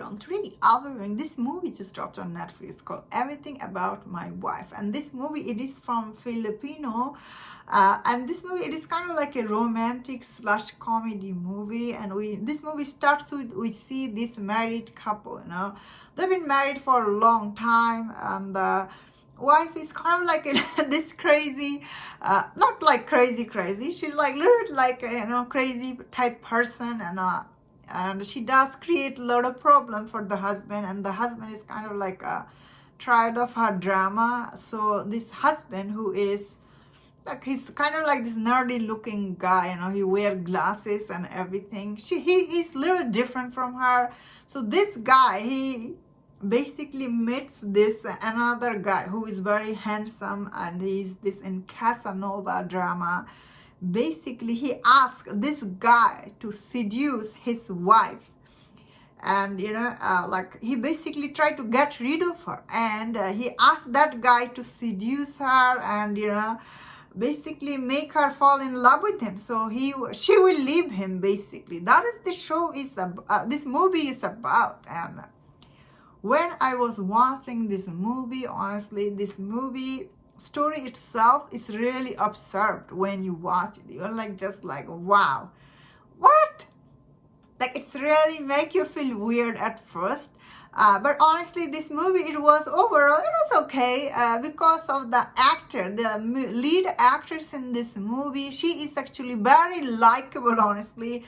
everyone. Today I'll be reviewing this movie just dropped on Netflix called Everything About My Wife. And this movie, it is from Filipino. And this movie, it is kind of like a romantic slash comedy movie. And this movie starts with, we see this married couple, They've been married for a long time, and the wife is kind of like this crazy, not like crazy, she's like a little bit like crazy type person, and she does create a lot of problem for the husband, and the husband is kind of like tired of her drama. So this husband, who is like, he's kind of like this nerdy looking guy, he wears glasses and everything. He's a little different from her. So this guy, he basically meets this another guy who is very handsome, and he's this in Casanova drama. Basically, he asked this guy to seduce his wife, and like he basically tried to get rid of her, and he asked that guy to seduce her, and basically make her fall in love with him, so she will leave him. Basically, that is the show is this movie is about. And when I was watching this movie, honestly, this movie story itself is really absurd. When you watch it, you're like just like, wow, what? Like, it's really make you feel weird at first. But honestly, this movie, it was okay, because of the actor, the lead actress in this movie. She is actually very likable, honestly.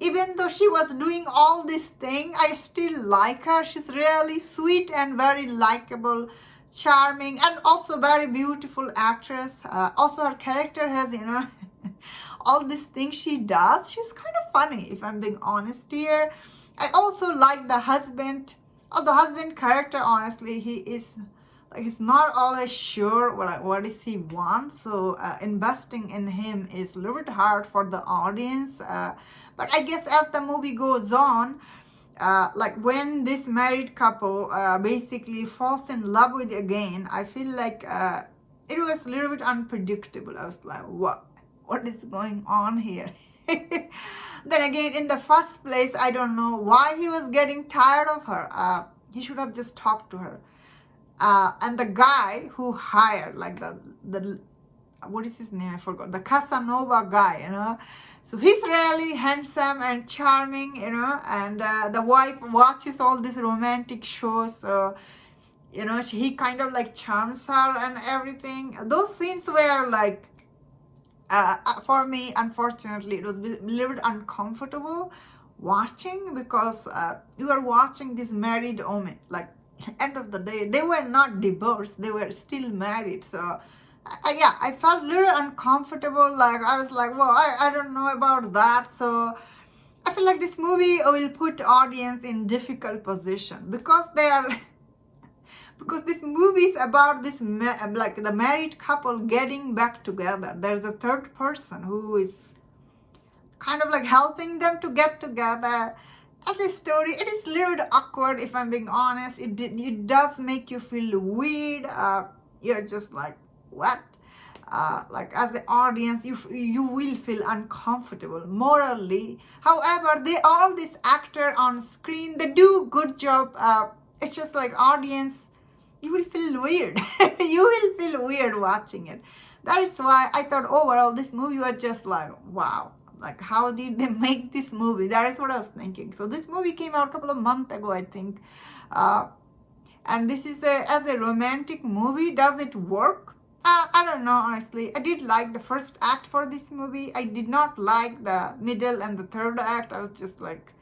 Even though she was doing all this thing, I still like her. She's really sweet and very likable, charming, and also very beautiful actress. Also, her character has, all these things she does. She's kind of funny, if I'm being honest here. I also like the husband. Oh, the husband character, honestly, he is like, he's not always sure what is he wants. So investing in him is a little bit hard for the audience. But I guess as the movie goes on, like when this married couple basically falls in love with again, I feel like it was a little bit unpredictable. I was like, what is going on here? Then again, in the first place, I don't know why he was getting tired of her. He should have just talked to her. And the guy who hired, like the what is his name? I forgot. The Casanova guy, So he's really handsome and charming, and the wife watches all these romantic shows. So, he kind of like charms her and everything. Those scenes were like, for me, unfortunately, it was a little bit uncomfortable watching, because you are watching this married woman. Like, end of the day, they were not divorced, they were still married. So I felt a little uncomfortable. Like, I was like, well, I don't know about that. So I feel like this movie will put audience in difficult position, because they are because this movie is about this like the married couple getting back together. There's a third person who is kind of like helping them to get together. As a story, it is a little bit awkward, if I'm being honest. It does make you feel weird. You're just like, what? Like, as the audience, you will feel uncomfortable morally. However, all these actors on screen, they do good job. It's just like, audience, you will feel weird. You will feel weird watching it. That is why I thought overall this movie was just like, wow. Like, how did they make this movie? That is what I was thinking. So this movie came out a couple of months ago, I think. And this is as a romantic movie. Does it work? I don't know, honestly. I did like the first act for this movie. I did not like the middle and the third act. I was just like,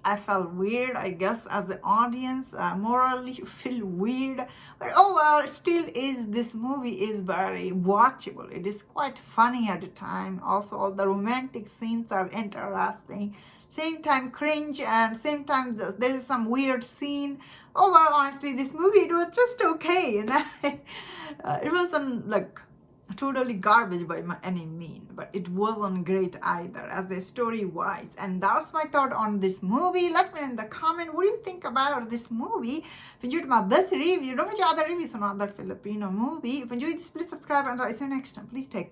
I felt weird, I guess, as an audience. Morally, you feel weird. But overall, still this movie is very watchable. It is quite funny at the time. Also, all the romantic scenes are interesting. Same time cringe, and same time there is some weird scene. Overall, honestly, this movie, it was just okay. It wasn't like totally garbage by any mean, but it wasn't great either as a story wise. And that's my thought on this movie. Let me know in the comment, what do you think about this movie? If you enjoyed this review, don't forget other reviews on other Filipino movie. If you enjoyed this, please subscribe, and I'll see you next time. Please take care.